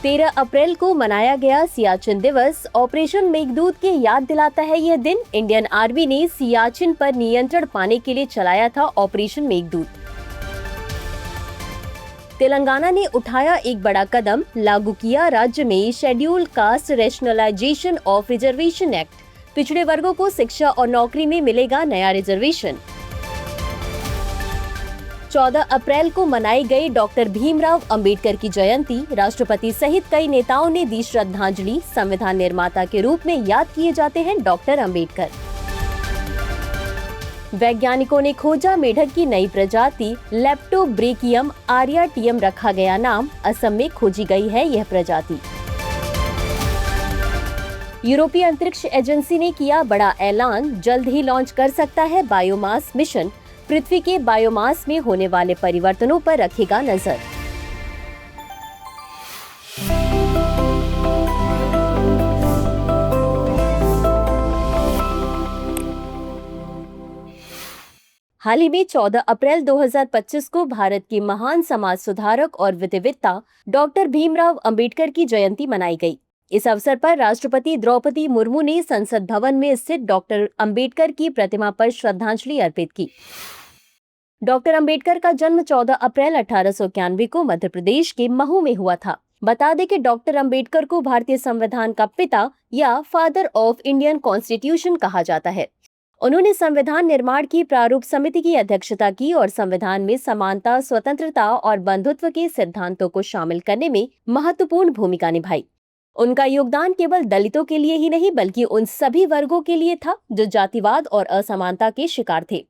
13 अप्रैल को मनाया गया सियाचिन दिवस ऑपरेशन मेघदूत की याद दिलाता है। यह दिन इंडियन आर्मी ने सियाचिन पर नियंत्रण पाने के लिए चलाया था ऑपरेशन मेघदूत। तेलंगाना ने उठाया एक बड़ा कदम, लागू किया राज्य में scheduled caste rationalisation of reservation act. पिछड़े वर्गों को शिक्षा और नौकरी में मिलेगा नया रिजर्वेशन। 14 अप्रैल को मनाई गई डॉक्टर भीमराव अंबेडकर की जयंती। राष्ट्रपति सहित कई नेताओं ने दी श्रद्धांजलि। संविधान निर्माता के रूप में याद किए जाते हैं डॉक्टर अंबेडकर। वैज्ञानिकों ने खोजा मेढक की नई प्रजाति लेप्टोब्रेकियम आरियाटियम रखा गया नाम। असम में खोजी गई है यह प्रजाति। यूरोपीय अंतरिक्ष एजेंसी ने किया बड़ा ऐलान, जल्द ही लॉन्च कर सकता है बायोमास मिशन। पृथ्वी के बायोमास में होने वाले परिवर्तनों पर रखेगा नजर। हाल ही में 14 अप्रैल 2025 को भारत के महान समाज सुधारक और विधिवेत्ता डॉक्टर भीमराव अंबेडकर की जयंती मनाई गई। इस अवसर पर राष्ट्रपति द्रौपदी मुर्मू ने संसद भवन में स्थित डॉक्टर अंबेडकर की प्रतिमा पर श्रद्धांजलि अर्पित की। डॉक्टर अंबेडकर का जन्म 14 अप्रैल 1891 को मध्य प्रदेश के महू में हुआ था। बता दें कि डॉक्टर अंबेडकर को भारतीय संविधान का पिता या फादर ऑफ इंडियन कॉन्स्टिट्यूशन कहा जाता है। उन्होंने संविधान निर्माण की प्रारूप समिति की अध्यक्षता की और संविधान में समानता, स्वतंत्रता और बंधुत्व के सिद्धांतों को शामिल करने में महत्वपूर्ण भूमिका निभाई। उनका योगदान केवल दलितों के लिए ही नहीं बल्कि उन सभी वर्गों के लिए था जो जातिवाद और असमानता के शिकार थे।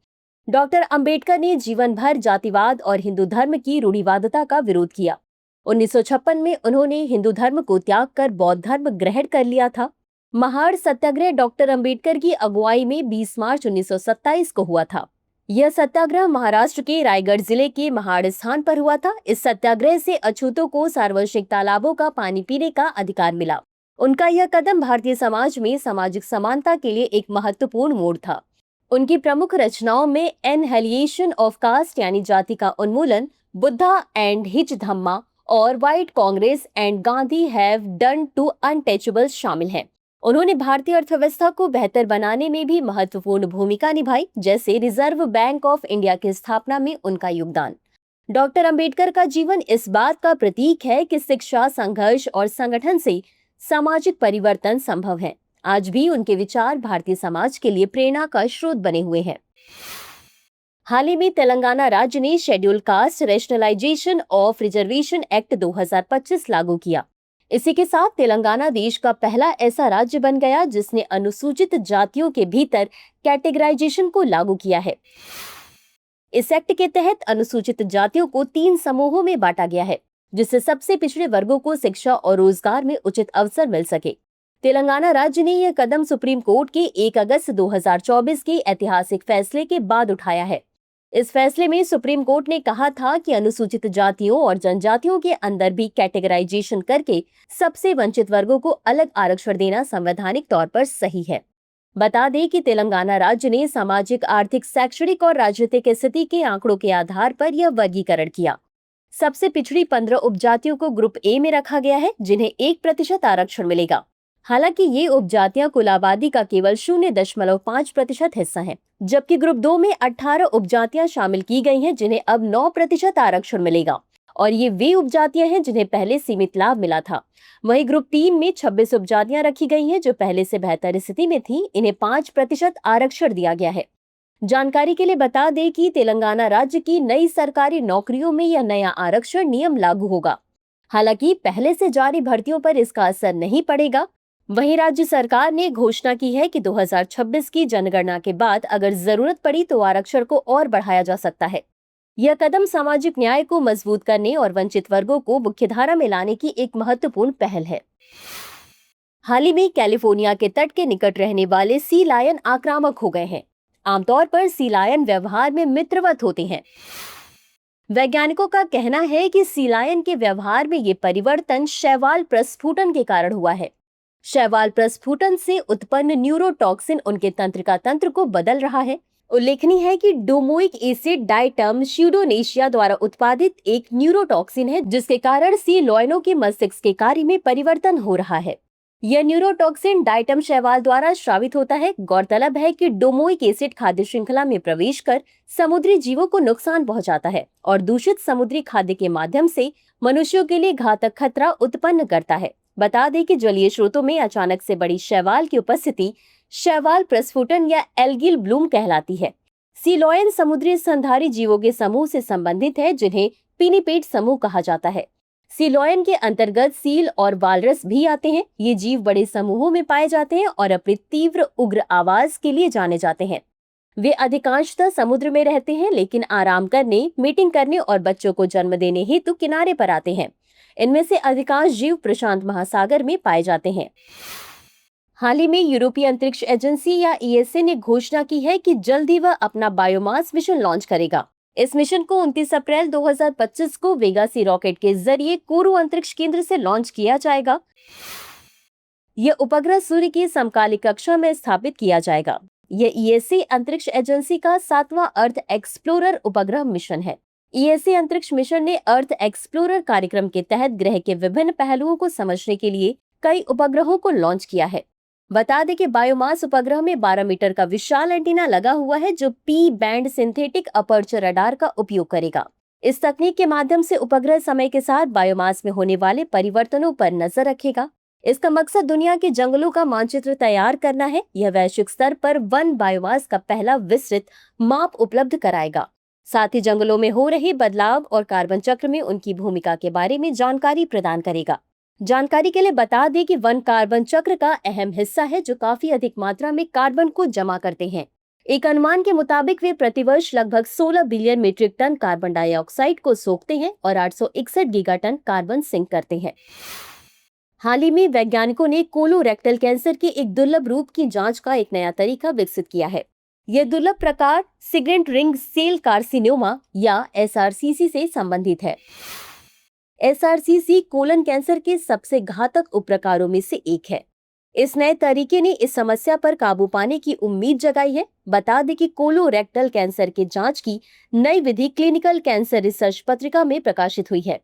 डॉक्टर अंबेडकर ने जीवन भर जातिवाद और हिंदू धर्म की रूढ़िवादिता का विरोध किया। 1956 में उन्होंने हिंदू धर्म को त्याग कर बौद्ध धर्म ग्रहण कर लिया था। महाड़ सत्याग्रह डॉक्टर अंबेडकर की अगुवाई में 20 मार्च 1927 को हुआ था। यह सत्याग्रह महाराष्ट्र के रायगढ़ जिले के महाड़ स्थान पर हुआ था। इस सत्याग्रह से अछूतों को सार्वजनिक तालाबों का पानी पीने का अधिकार मिला। उनका यह कदम भारतीय समाज में सामाजिक समानता के लिए एक महत्वपूर्ण मोड़ था। उनकी प्रमुख रचनाओं में एनहिलिएशन ऑफ कास्ट यानी जाति का उन्मूलन, बुद्धा एंड हिज धम्मा और what Congress and Gandhi have done to untouchables शामिल हैं। उन्होंने भारतीय अर्थव्यवस्था को बेहतर बनाने में भी महत्वपूर्ण भूमिका निभाई, जैसे रिजर्व बैंक ऑफ इंडिया की स्थापना में उनका योगदान। डॉक्टर अंबेडकर का जीवन इस बात का प्रतीक है कि शिक्षा, संघर्ष और संगठन से सामाजिक परिवर्तन संभव है। आज भी उनके विचार भारतीय समाज के लिए प्रेरणा का स्रोत बने हुए हैं। हाल ही में तेलंगाना राज्य ने scheduled caste rationalisation of reservation act 2025 लागू किया। इसी के साथ तेलंगाना देश का पहला ऐसा राज्य बन गया जिसने अनुसूचित जातियों के भीतर कैटेगराइजेशन को लागू किया है। इस एक्ट के तहत अनुसूचित जातियों को 3 समूहों में बांटा गया है, जिससे सबसे पिछड़े वर्गों को शिक्षा और रोजगार में उचित अवसर मिल सके। तेलंगाना राज्य ने यह कदम सुप्रीम कोर्ट के 1 अगस्त 2024 के ऐतिहासिक फैसले के बाद उठाया है। इस फैसले में सुप्रीम कोर्ट ने कहा था कि अनुसूचित जातियों और जनजातियों के अंदर भी कैटेगराइजेशन करके सबसे वंचित वर्गों को अलग आरक्षण देना संवैधानिक तौर पर सही है। बता दें कि तेलंगाना राज्य ने सामाजिक, आर्थिक, शैक्षणिक और राजनीतिक स्थिति के आंकड़ों के आधार पर यह वर्गीकरण किया। सबसे पिछड़ी 15 उपजातियों को ग्रुप ए में रखा गया है, जिन्हें 1% आरक्षण मिलेगा। हालांकि ये उपजातियां कुल आबादी का केवल 0.5% हिस्सा हैं, जबकि ग्रुप 2 में 18 उपजातियां शामिल की गई हैं, जिन्हें अब 9% आरक्षण मिलेगा और ये वे उपजातियां हैं जिन्हें पहले सीमित लाभ मिला था। वहीं ग्रुप 3 में 26 उपजातियां रखी गई हैं जो पहले से बेहतर स्थिति में थी। इन्हें 5% आरक्षण दिया गया है। जानकारी के लिए बता दें कि तेलंगाना राज्य की नई सरकारी नौकरियों में यह नया आरक्षण नियम लागू होगा। हालांकि पहले से जारी भर्तियों पर इसका असर नहीं पड़ेगा। वहीं राज्य सरकार ने घोषणा की है कि 2026 की जनगणना के बाद अगर जरूरत पड़ी तो आरक्षण को और बढ़ाया जा सकता है। यह कदम सामाजिक न्याय को मजबूत करने और वंचित वर्गों को मुख्यधारा में लाने की एक महत्वपूर्ण पहल है। हाल ही में कैलिफोर्निया के तट के निकट रहने वाले सी लायन आक्रामक हो गए हैं। आमतौर पर सी लायन व्यवहार में मित्रवत होते हैं। वैज्ञानिकों का कहना है कि सी लायन के व्यवहार में ये परिवर्तन शैवाल प्रस्फुटन के कारण हुआ है। शैवाल प्रस्फुटन से उत्पन्न न्यूरोटॉक्सिन उनके तंत्रिका तंत्र को बदल रहा है। उल्लेखनीय है कि डोमोइक एसिड डाइटम स्यूडोनेशिया द्वारा उत्पादित एक न्यूरोटॉक्सिन है, जिसके कारण सी लॉयनों के मस्तिष्क के कार्य में परिवर्तन हो रहा है। यह न्यूरोटॉक्सिन डाइटम शैवाल द्वारा स्रावित होता है। गौरतलब है कि डोमोइक एसिड खाद्य श्रृंखला में प्रवेश कर समुद्री जीवों को नुकसान पहुंचाता है और दूषित समुद्री खाद्य के माध्यम से मनुष्यों के लिए घातक खतरा उत्पन्न करता है। बता दें कि जलीय स्रोतों में अचानक से बड़ी शैवाल की उपस्थिति शैवाल प्रस्फुटन या एल्गिल ब्लूम कहलाती है। सी लॉयन समुद्री स्तनधारी जीवों के समूह से संबंधित है, जिन्हें पिनीपेट समूह कहा जाता है। सी लॉयन के अंतर्गत सील और वालरस भी आते हैं। ये जीव बड़े समूहों में पाए जाते हैं और अपनी तीव्र उग्र आवाज के लिए जाने जाते हैं। वे अधिकांशतः समुद्र में रहते हैं, लेकिन आराम करने, मीटिंग करने और बच्चों को जन्म देने हेतु किनारे पर आते हैं। इनमें से अधिकांश जीव प्रशांत महासागर में पाए जाते हैं। हाल ही में यूरोपीय अंतरिक्ष एजेंसी या ईएसए ने घोषणा की है कि जल्द ही वह अपना बायोमास मिशन लॉन्च करेगा। इस मिशन को 29 अप्रैल 2025 को वेगा सी रॉकेट के जरिए कोरू अंतरिक्ष केंद्र से लॉन्च किया जाएगा। यह उपग्रह सूर्य की समकालिक कक्षा में स्थापित किया जाएगा। यह ईएसए अंतरिक्ष एजेंसी का 7वां अर्थ एक्सप्लोरर उपग्रह मिशन है। ईएसए अंतरिक्ष मिशन ने अर्थ एक्सप्लोरर कार्यक्रम के तहत ग्रह के विभिन्न पहलुओं को समझने के लिए कई उपग्रहों को लॉन्च किया है। बता दें कि बायोमास उपग्रह में 12 मीटर का विशाल एंटीना लगा हुआ है, जो P band synthetic aperture radar का उपयोग करेगा। इस तकनीक के माध्यम से उपग्रह समय के साथ बायोमास में होने वाले परिवर्तनों पर नजर रखेगा। इसका मकसद दुनिया के जंगलों का मानचित्र तैयार करना है। यह वैश्विक स्तर पर वन बायोमास का पहला विस्तृत माप उपलब्ध कराएगा। साथ ही जंगलों में हो रहे बदलाव और कार्बन चक्र में उनकी भूमिका के बारे में जानकारी प्रदान करेगा। जानकारी के लिए बता दें कि वन कार्बन चक्र का अहम हिस्सा है, जो काफी अधिक मात्रा में कार्बन को जमा करते हैं। एक अनुमान के मुताबिक वे प्रतिवर्ष लगभग 16 billion metric ton carbon dioxide को सोखते हैं और 861 गीगाटन कार्बन सिंक करते हैं। हाल ही में वैज्ञानिकों ने कोलोरेक्टल कैंसर के एक दुर्लभ रूप की जांच का एक नया तरीका विकसित किया है। यह दुर्लभ प्रकार सिग्नेंट रिंग सेल कार्सिनोमा या एसआरसीसी से संबंधित है। एसआरसीसी कोलन कैंसर के सबसे घातक उपप्रकारों में से एक है। इस नए तरीके ने इस समस्या पर काबू पाने की उम्मीद जगाई है। बता दें कि कोलोरेक्टल कैंसर के जांच की नई विधि क्लिनिकल कैंसर रिसर्च पत्रिका में प्रकाशित हुई है।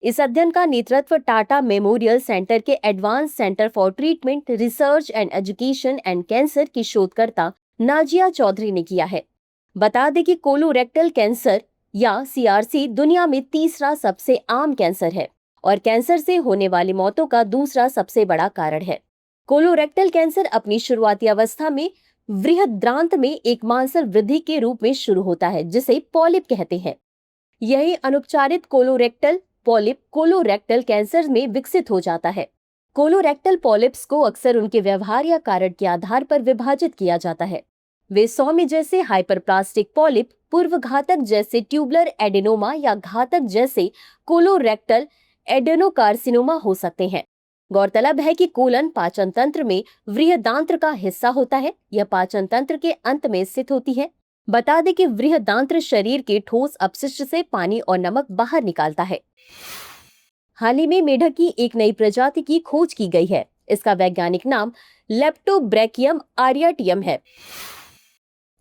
इस अध्ययन का नेतृत्व टाटा मेमोरियल सेंटर के advance centre for treatment research and education and cancer की शोधकर्ता नाजिया चौधरी ने किया है। बता दें कि कोलोरेक्टल कैंसर या सीआरसी दुनिया में तीसरा सबसे आम कैंसर है और कैंसर से होने वाली मौतों का दूसरा सबसे बड़ा कारण है। कोलोरेक्टल कैंसर अपनी शुरुआती अवस्था में वृहद्रांत में एक मांसल वृद्धि के रूप में शुरू होता है, जिसे पॉलिप कहते हैं। यही अनुपचारित कोलोरेक्टल पॉलिप कोलोरेक्टल कैंसर में विकसित हो जाता है। कोलोरेक्टल पॉलिप्स को अक्सर उनके व्यवहार या कारण के आधार पर विभाजित किया जाता है। वे सौम्य जैसे हाइपरप्लास्टिक पॉलिप, पूर्व घातक जैसे ट्यूबुलर एडेनोमा या घातक जैसे कोलोरेक्टल एडेनोकार्सिनोमा हो सकते हैं। गौरतलब है कि कोलन पाचन तंत्र में वृहदांत्र का हिस्सा होता है। यह पाचन तंत्र के अंत में स्थित होती है। बता दें कि वृहदांत्र शरीर के ठोस अपशिष्ट से पानी और नमक बाहर निकालता है। हाल ही में मेढक की एक नई प्रजाति की खोज की गई है। इसका वैज्ञानिक नाम लेप्टोब्रैकियम आरियाटियम है।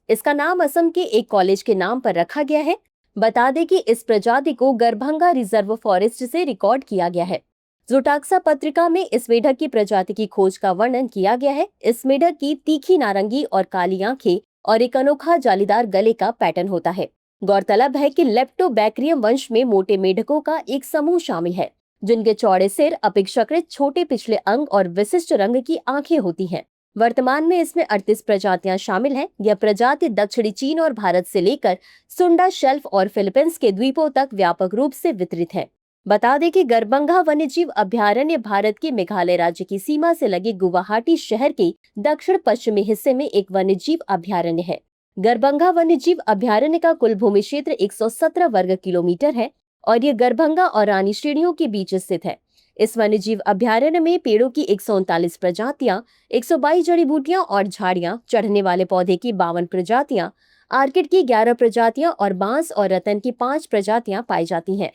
इसका नाम असम के एक कॉलेज के नाम पर रखा गया है। बता दें कि इस प्रजाति को गरभंगा रिजर्व फॉरेस्ट से रिकॉर्ड किया गया है। ज़ूटाक्सा पत्रिका में इस मेढक की प्रजाति की खोज का वर्णन किया गया है। इस मेढक की तीखी नारंगी और काली आंखें और एक अनोखा जालीदार गले का पैटर्न होता है। गौरतलब है कि लेप्टोबैक्रियम वंश में मोटे मेढकों का एक समूह शामिल है, जिनके चौड़े सिर, अपेक्षाकृत छोटे पिछले अंग और विशिष्ट रंग की आंखें होती हैं। वर्तमान में इसमें 38 प्रजातियां शामिल हैं। यह प्रजाति दक्षिणी चीन और भारत से लेकर सुंडा शेल्फ और फिलीपींस के द्वीपों तक व्यापक रूप से वितरित है। बता दें कि गरभंगा वन्यजीव अभयारण्य भारत के मेघालय राज्य की सीमा से लगे गुवाहाटी शहर के दक्षिण पश्चिमी हिस्से में एक वन्यजीव अभयारण्य है। गरभंगा वन्यजीव अभयारण्य का कुल भूमि क्षेत्र 117 वर्ग किलोमीटर है और ये गरभंगा और रानी श्रेणियों के बीच स्थित है। इस वन्यजीव अभयारण्य में पेड़ों की 139 प्रजातियां, 122 जड़ी बूटियां और झाड़ियां, चढ़ने वाले पौधे की 52 प्रजातियां, आर्किड की 11 प्रजातियां और बांस और रतन की 5 प्रजातियां पाई जाती हैं।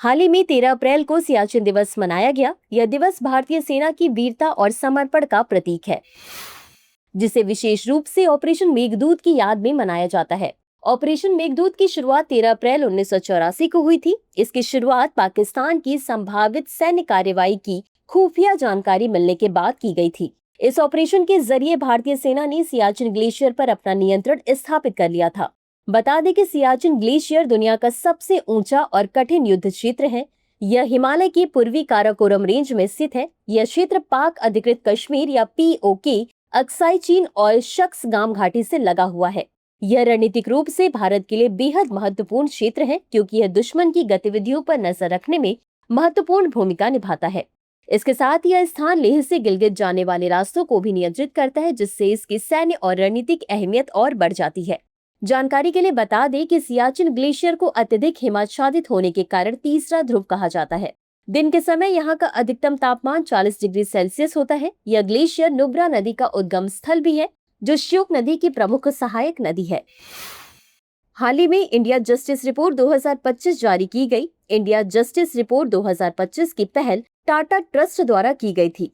हाल ही में 13 अप्रैल को सियाचिन दिवस मनाया गया। यह दिवस भारतीय सेना की वीरता और समर्पण का प्रतीक है। जिसे विशेष रूप से ऑपरेशन मेघदूत की याद में मनाया जाता है। ऑपरेशन मेघदूत की शुरुआत 13 अप्रैल 1984 को हुई थी। इसकी शुरुआत पाकिस्तान की संभावित सैन्य कार्रवाई की खुफिया जानकारी मिलने के बाद की गई थी। इस ऑपरेशन के जरिए भारतीय सेना ने सियाचिन ग्लेशियर पर अपना नियंत्रण स्थापित कर लिया था। बता दें कि सियाचिन ग्लेशियर दुनिया का सबसे ऊंचा और कठिन युद्ध क्षेत्र है। यह हिमालय के पूर्वी काराकोरम रेंज में स्थित है। यह क्षेत्र पाक अधिकृत कश्मीर या POK, अक्साई चीन और शक्सगाम घाटी से लगा हुआ है। यह रणनीतिक रूप से भारत के लिए बेहद महत्वपूर्ण क्षेत्र है, क्योंकि यह दुश्मन की गतिविधियों पर नजर रखने में महत्वपूर्ण भूमिका निभाता है। इसके साथ यह स्थान लेह से गिलगित जाने वाले रास्तों को भी नियंत्रित करता है, जिससे इसकी सैन्य और रणनीतिक अहमियत और बढ़ जाती है। जानकारी के लिए बता दें कि सियाचिन ग्लेशियर को अत्यधिक हिमाच्छादित होने के कारण तीसरा ध्रुव कहा जाता है। दिन के समय यहाँ का अधिकतम तापमान 40 डिग्री सेल्सियस होता है। यह ग्लेशियर नुब्रा नदी का उद्गम स्थल भी है, जो श्योक नदी की प्रमुख सहायक नदी है। हाल ही में इंडिया जस्टिस रिपोर्ट 2025 जारी की गई। इंडिया जस्टिस रिपोर्ट 2025 की पहल टाटा ट्रस्ट द्वारा की गई थी।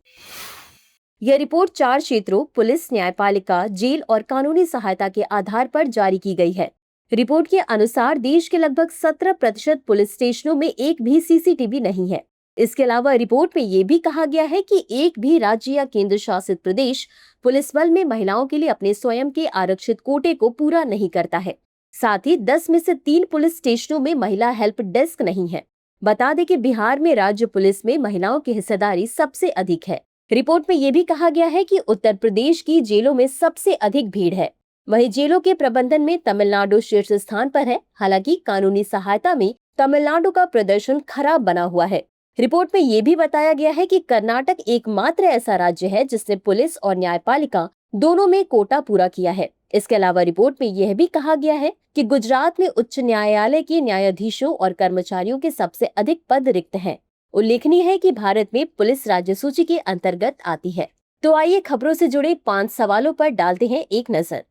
यह रिपोर्ट 4 क्षेत्रों पुलिस, न्यायपालिका, जेल और कानूनी सहायता के आधार पर जारी की गई है। रिपोर्ट के अनुसार देश के लगभग 17% पुलिस स्टेशनों में एक भी CCTV नहीं है। इसके अलावा रिपोर्ट में ये भी कहा गया है कि एक भी राज्य या केंद्र शासित प्रदेश पुलिस बल में महिलाओं के लिए अपने स्वयं के आरक्षित कोटे को पूरा नहीं करता है। साथ ही 10 में से 3 पुलिस स्टेशनों में महिला हेल्प डेस्क नहीं है। बता दें कि बिहार में राज्य पुलिस में महिलाओं की हिस्सेदारी सबसे अधिक है। रिपोर्ट में यह भी कहा गया है कि उत्तर प्रदेश की जेलों में सबसे अधिक भीड़ है। वहीं जेलों के प्रबंधन में तमिलनाडु शीर्ष स्थान पर है। हालांकि कानूनी सहायता में तमिलनाडु का प्रदर्शन खराब बना हुआ है। रिपोर्ट में यह भी बताया गया है कि कर्नाटक एकमात्र ऐसा राज्य है जिसने पुलिस और न्यायपालिका दोनों में कोटा पूरा किया है। इसके अलावा रिपोर्ट में यह भी कहा गया है कि गुजरात में उच्च न्यायालय के न्यायाधीशों और कर्मचारियों के सबसे अधिक पद रिक्त हैं। उल्लेखनीय है कि भारत में पुलिस राज्य सूची के अंतर्गत आती है। तो आइए खबरों से जुड़े 5 सवालों पर डालते हैं एक नजर।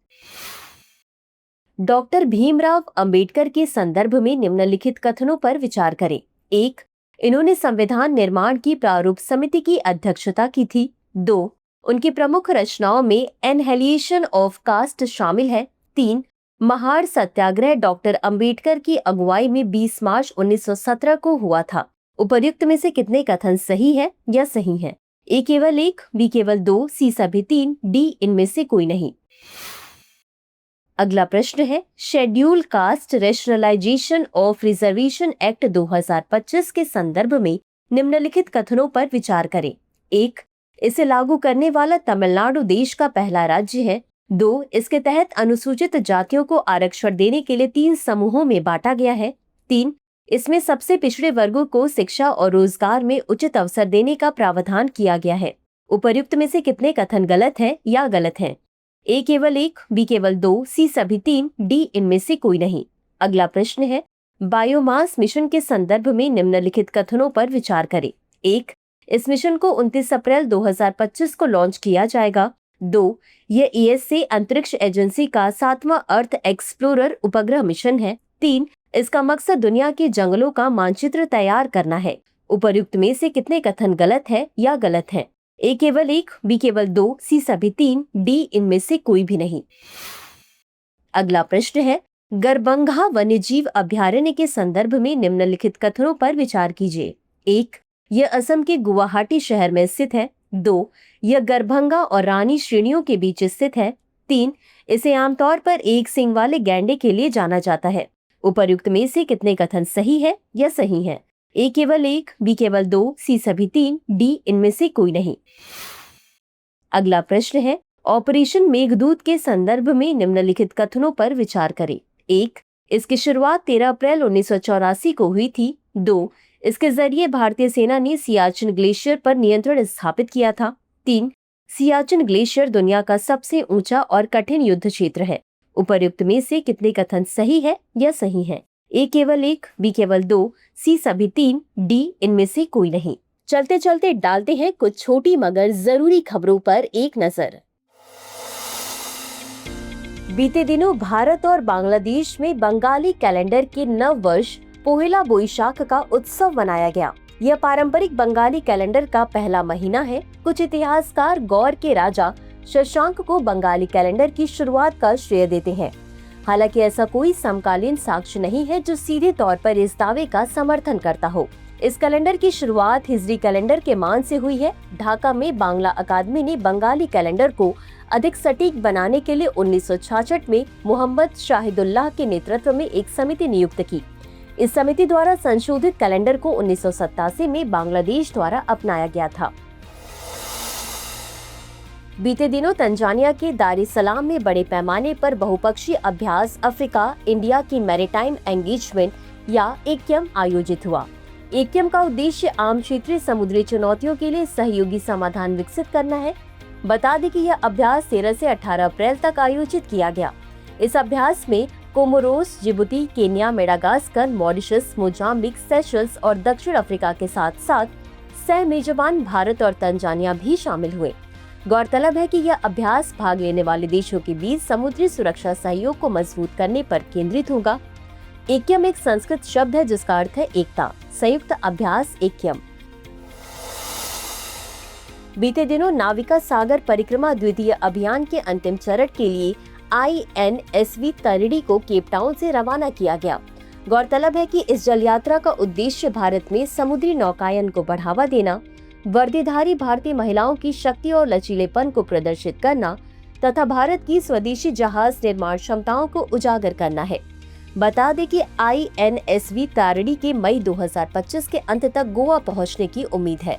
डॉक्टर भीमराव अंबेडकर के संदर्भ में निम्नलिखित कथनों पर विचार करें। 1. इन्होंने संविधान निर्माण की प्रारूप समिति की अध्यक्षता की थी। 2. उनकी प्रमुख रचनाओं में एनहेलिएशन ऑफ कास्ट शामिल है। 3. महार सत्याग्रह डॉक्टर अंबेडकर की अगुवाई में 20 मार्च 1917 को हुआ था। उपर्युक्त में से कितने कथन सही है या सही है? A केवल 1, B केवल 2, C सभी 3, D इनमें से कोई नहीं। अगला प्रश्न है, schedule caste rationalisation of reservation act 2025 के संदर्भ में निम्नलिखित कथनों पर विचार करें। 1. इसे लागू करने वाला तमिलनाडु देश का पहला राज्य है। 2. इसके तहत अनुसूचित जातियों को आरक्षण देने के लिए 3 समूहों में बांटा गया है। 3. इसमें सबसे पिछड़े वर्गों को शिक्षा और रोजगार में उचित अवसर देने का प्रावधान किया गया है। उपर्युक्त में से कितने कथन गलत हैं या गलत हैं? A केवल 1, B केवल 2, C सभी 3, D इनमें से कोई नहीं। अगला प्रश्न है, बायोमास मिशन के संदर्भ में निम्नलिखित कथनों पर विचार करें। 1. इस मिशन को 29 अप्रैल 2025 को लॉन्च किया जाएगा। 2. यह ESA अंतरिक्ष एजेंसी का 7वां अर्थ एक्सप्लोरर उपग्रह मिशन है। 3. इसका मकसद दुनिया के जंगलों का मानचित्र तैयार करना है। उपर्युक्त में से कितने कथन गलत है या गलत हैं? A केवल 1, B केवल 2, C सभी 3, D इनमें से कोई भी नहीं। अगला प्रश्न है, गरबंगा वन्यजीव अभयारण्य के संदर्भ में निम्नलिखित कथनों पर विचार कीजिए। 1. यह असम के गुवाहाटी शहर में स्थित है। 2. यह गरबंगा और रानी श्रेणियों के बीच स्थित है। 3. इसे आमतौर पर एक सींग वाले गैंडे के लिए जाना जाता है। उपर्युक्त में से कितने कथन सही है या सही है? A केवल 1, B केवल 2, C सभी 3, D इनमें से कोई नहीं। अगला प्रश्न है, ऑपरेशन मेघदूत के संदर्भ में निम्नलिखित कथनों पर विचार करें। 1. इसकी शुरुआत 13 अप्रैल 1984 को हुई थी। 2. इसके जरिए भारतीय सेना ने सियाचिन ग्लेशियर पर नियंत्रण स्थापित किया था। 3. सियाचिन ग्लेशियर दुनिया का सबसे ऊंचा और कठिन युद्ध क्षेत्र है। उपर्युक्त में से कितने कथन सही है या सही है? A केवल 1, B केवल 2, C सभी 3, D इनमें से कोई नहीं। चलते चलते डालते हैं कुछ छोटी मगर जरूरी खबरों पर एक नजर। बीते दिनों भारत और बांग्लादेश में बंगाली कैलेंडर के नव वर्ष पोहेला बोईशाख का उत्सव मनाया गया। यह पारंपरिक बंगाली कैलेंडर का पहला महीना है। कुछ इतिहासकार गौर के राजा शशांक को बंगाली कैलेंडर की शुरुआत का श्रेय देते हैं। हालांकि ऐसा कोई समकालीन साक्ष्य नहीं है जो सीधे तौर पर इस दावे का समर्थन करता हो। इस कैलेंडर की शुरुआत हिजरी कैलेंडर के मान से हुई है। ढाका में बांग्ला अकादमी ने बंगाली कैलेंडर को अधिक सटीक बनाने के लिए 1966 में मोहम्मद शाहिदुल्लाह के नेतृत्व में एक समिति नियुक्त की। इस समिति द्वारा संशोधित कैलेंडर को 1987 में बांग्लादेश द्वारा अपनाया गया था। बीते दिनों तंजानिया के दार इस सलाम में बड़े पैमाने पर बहुपक्षीय अभ्यास अफ्रीका इंडिया की मैरीटाइम एंगेजमेंट या एक्यम आयोजित हुआ। एक्यम का उद्देश्य आम क्षेत्रीय समुद्री चुनौतियों के लिए सहयोगी समाधान विकसित करना है। बता दें कि यह अभ्यास 13 से 18 अप्रैल तक आयोजित किया गया। इस अभ्यास में Comoros, Djibouti, Kenya, Madagascar, Mauritius, Mozambique, Seychelles और दक्षिण अफ्रीका के साथ साथ सह मेजबान भारत और तंजानिया भी शामिल हुए। गौरतलब है कि यह अभ्यास भाग लेने वाले देशों के बीच समुद्री सुरक्षा सहयोग को मजबूत करने पर केंद्रित होगा। एक्यम एक संस्कृत शब्द है जिसका अर्थ है एकता। संयुक्त अभ्यास एक्यम। बीते दिनों नाविका सागर परिक्रमा द्वितीय अभियान के अंतिम चरण के लिए INSV तरिणी को केप टाउन से रवाना किया गया। गौरतलब है कि इस जल यात्रा का उद्देश्य भारत में समुद्री नौकायन को बढ़ावा देना, वर्दीधारी भारतीय महिलाओं की शक्ति और लचीलेपन को प्रदर्शित करना तथा भारत की स्वदेशी जहाज निर्माण क्षमताओं को उजागर करना है। बता दें कि INSV तारिणी के मई 2025 के अंत तक गोवा पहुंचने की उम्मीद है।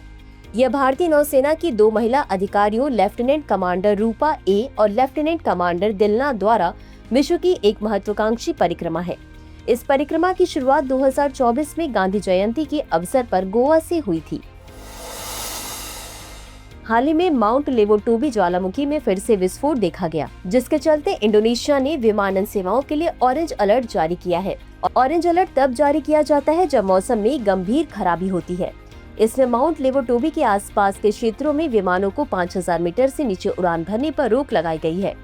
यह भारतीय नौसेना की 2 महिला अधिकारियों लेफ्टिनेंट कमांडर रूपा A और लेफ्टिनेंट कमांडर दिलना द्वारा विश्व की एक महत्वाकांक्षी परिक्रमा है। इस परिक्रमा की शुरुआत 2024 में गांधी जयंती के अवसर पर गोवा से हुई थी। हाल ही में माउंट लेवोटोबी ज्वालामुखी में फिर से विस्फोट देखा गया, जिसके चलते इंडोनेशिया ने विमानन सेवाओं के लिए ऑरेंज अलर्ट जारी किया है। ऑरेंज अलर्ट तब जारी किया जाता है जब मौसम में गंभीर खराबी होती है। इसमें माउंट लेवोटोबी के आसपास के क्षेत्रों में विमानों को 5000 मीटर से नीचे उड़ान भरने पर रोक लगाई गई है।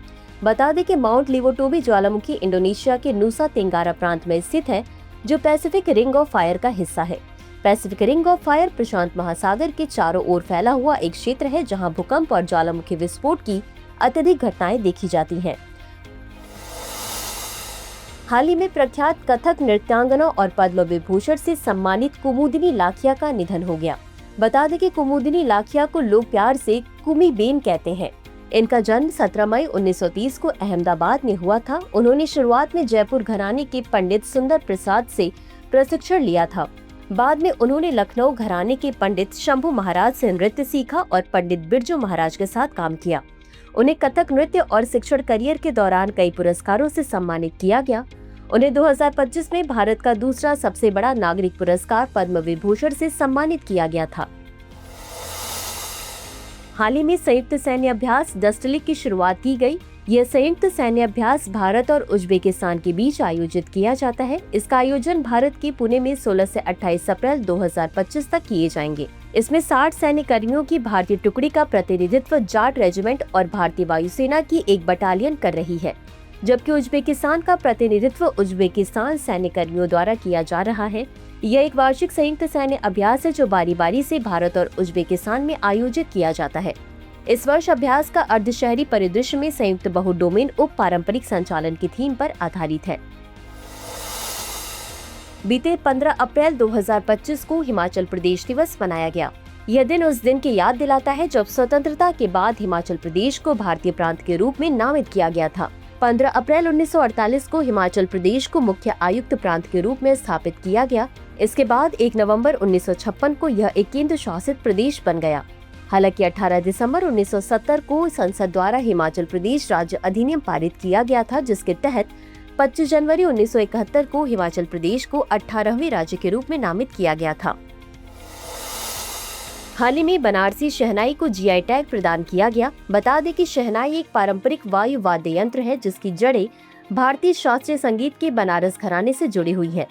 बता दें कि माउंट लेवोटोबी ज्वालामुखी इंडोनेशिया के नुसा तेंगारा प्रांत में स्थित है, जो पैसिफिक रिंग ऑफ फायर का हिस्सा है। पैसिफिक रिंग ऑफ फायर प्रशांत महासागर के चारों ओर फैला हुआ एक क्षेत्र है जहां भूकंप और ज्वालामुखी विस्फोट की अत्यधिक घटनाएं देखी जाती हैं। हाल ही में प्रख्यात कथक नृत्यांगना और पद्म विभूषण से सम्मानित कुमुदिनी लाखिया का निधन हो गया। बता दें कि कुमुदिनी लाखिया को लोग प्यार से कुमी बेन कहते हैं। इनका जन्म 17 मई 1930 को अहमदाबाद में हुआ था। उन्होंने शुरुआत में जयपुर घराने के पंडित सुंदर प्रसाद से प्रशिक्षण लिया था। बाद में उन्होंने लखनऊ घराने के पंडित शंभू महाराज से नृत्य सीखा और पंडित बिरजू महाराज के साथ काम किया। उन्हें कथक नृत्य और शिक्षण करियर के दौरान कई पुरस्कारों से सम्मानित किया गया। उन्हें 2025 में भारत का दूसरा सबसे बड़ा नागरिक पुरस्कार पद्म विभूषण से सम्मानित किया गया था। हाल ही में संयुक्त सैन्य अभ्यास डस्टलिक की शुरुआत की गई। यह संयुक्त सैन्य अभ्यास भारत और उज्बेकिस्तान के बीच आयोजित किया जाता है। इसका आयोजन भारत के पुणे में 16 से 28 अप्रैल 2025 तक किए जाएंगे। इसमें 60 सैन्य कर्मियों की भारतीय टुकड़ी का प्रतिनिधित्व जाट रेजिमेंट और भारतीय वायुसेना की एक बटालियन कर रही है, जबकि उज्बेकिस्तान का प्रतिनिधित्व उज्बेकिस्तान सैन्य कर्मियों द्वारा किया जा रहा है। यह एक वार्षिक संयुक्त सैन्य अभ्यास है जो बारी बारी से भारत और उज्बेकिस्तान में आयोजित किया जाता है। इस वर्ष अभ्यास का अर्धशहरी परिदृश्य में संयुक्त बहुडोमेन उप पारंपरिक संचालन की थीम पर आधारित है। बीते 15 अप्रैल 2025 को हिमाचल प्रदेश दिवस मनाया गया। यह दिन उस दिन की याद दिलाता है जब स्वतंत्रता के बाद हिमाचल प्रदेश को भारतीय प्रांत के रूप में नामित किया गया था। 15 अप्रैल 1948 को हिमाचल प्रदेश को मुख्य आयुक्त प्रांत के रूप में स्थापित किया गया। इसके बाद 1 नवंबर 1956 को यह एक केंद्र शासित प्रदेश बन गया। हालांकि 18 दिसंबर 1970 को संसद द्वारा हिमाचल प्रदेश राज्य अधिनियम पारित किया गया था, जिसके तहत 25 जनवरी 1971 को हिमाचल प्रदेश को 18वें राज्य के रूप में नामित किया गया था। हाल ही में बनारसी शहनाई को GI टैग प्रदान किया गया। बता दें कि शहनाई एक पारंपरिक वायु वाद्य यंत्र है जिसकी जड़ें भारतीय शास्त्रीय संगीत के बनारस घराने से जुड़ी हुई है।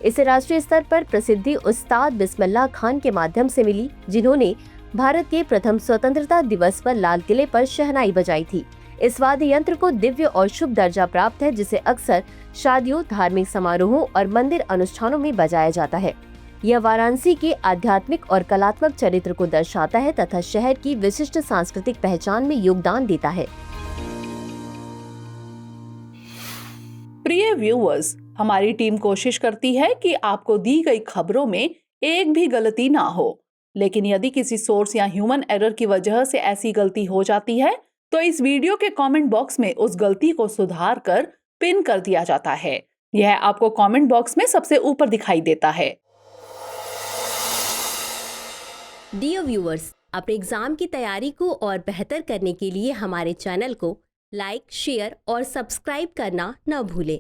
इसे राष्ट्रीय स्तर पर प्रसिद्धि उस्ताद बिस्मिल्लाह खान के माध्यम से मिली, जिन्होंने भारत के प्रथम स्वतंत्रता दिवस पर लाल किले पर शहनाई बजाई थी। इस वाद्य यंत्र को दिव्य और शुभ दर्जा प्राप्त है, जिसे अक्सर शादियों, धार्मिक समारोहों और मंदिर अनुष्ठानों में बजाया जाता है। यह वाराणसी के आध्यात्मिक और कलात्मक चरित्र को दर्शाता है तथा शहर की विशिष्ट सांस्कृतिक पहचान में योगदान देता है। प्रिय व्यूअर्स, हमारी टीम कोशिश करती है कि आपको दी गई खबरों में एक भी गलती ना हो, लेकिन यदि किसी सोर्स या ह्यूमन एरर की वजह से ऐसी गलती हो जाती है तो इस वीडियो के कमेंट बॉक्स में उस गलती को सुधार कर पिन कर दिया जाता है। यह आपको कमेंट बॉक्स में सबसे ऊपर दिखाई देता है। डियर व्यूअर्स, अपने एग्जाम की तैयारी को और बेहतर करने के लिए हमारे चैनल को लाइक, शेयर और सब्सक्राइब करना न भूलें।